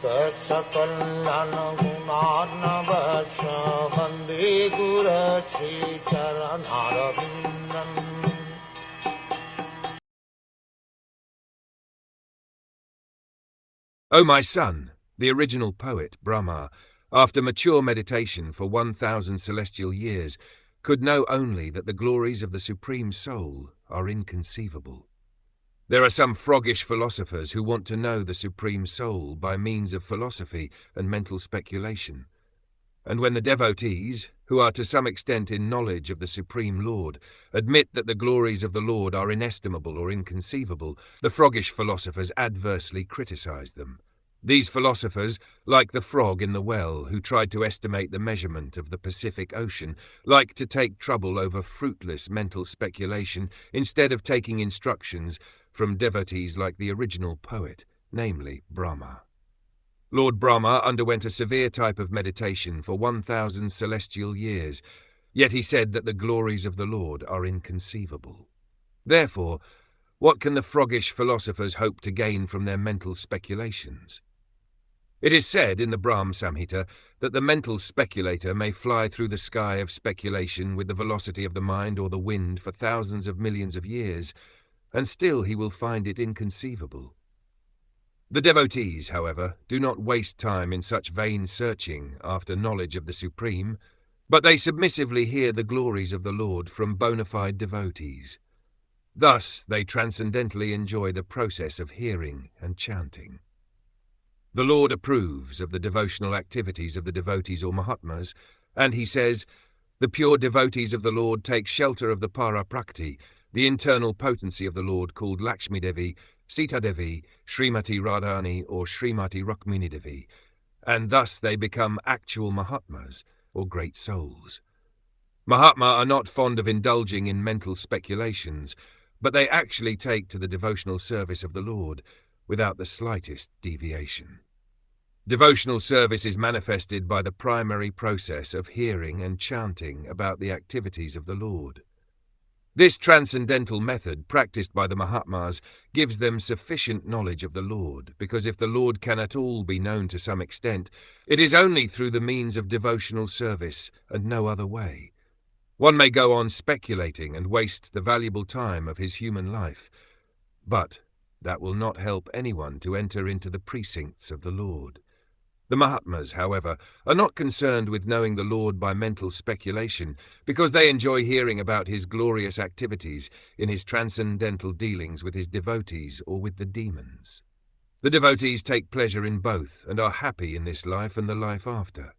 Saksakallan gunarnavasya Vande Guru Sri Charanarabindam. O my son, the original poet, Brahma, after mature meditation for 1,000 celestial years, could know only that the glories of the Supreme Soul are inconceivable. There are some froggish philosophers who want to know the Supreme Soul by means of philosophy and mental speculation. And when the devotees, who are to some extent in knowledge of the Supreme Lord, admit that the glories of the Lord are inestimable or inconceivable, the froggish philosophers adversely criticize them. These philosophers, like the frog in the well who tried to estimate the measurement of the Pacific Ocean, like to take trouble over fruitless mental speculation instead of taking instructions from devotees like the original poet, namely Brahma. Lord Brahma underwent a severe type of meditation for 1,000 celestial years, yet he said that the glories of the Lord are inconceivable. Therefore, what can the froggish philosophers hope to gain from their mental speculations? It is said in the Brahm Samhita that the mental speculator may fly through the sky of speculation with the velocity of the mind or the wind for thousands of millions of years, and still he will find it inconceivable. The devotees, however, do not waste time in such vain searching after knowledge of the Supreme, but they submissively hear the glories of the Lord from bona fide devotees. Thus they transcendently enjoy the process of hearing and chanting. The Lord approves of the devotional activities of the devotees or Mahatmas, and he says, "The pure devotees of the Lord take shelter of the Paraprakti, the internal potency of the Lord called Lakshmi Devi, Sita Devi, Srimati Radhani or Srimati Rukmini Devi, and thus they become actual Mahatmas or great souls. Mahatma are not fond of indulging in mental speculations, but they actually take to the devotional service of the Lord without the slightest deviation. Devotional service is manifested by the primary process of hearing and chanting about the activities of the Lord. This transcendental method practiced by the Mahatmas gives them sufficient knowledge of the Lord, because if the Lord can at all be known to some extent, it is only through the means of devotional service and no other way. One may go on speculating and waste the valuable time of his human life, but that will not help anyone to enter into the precincts of the Lord. The Mahatmas, however, are not concerned with knowing the Lord by mental speculation, because they enjoy hearing about his glorious activities in his transcendental dealings with his devotees or with the demons. The devotees take pleasure in both and are happy in this life and the life after.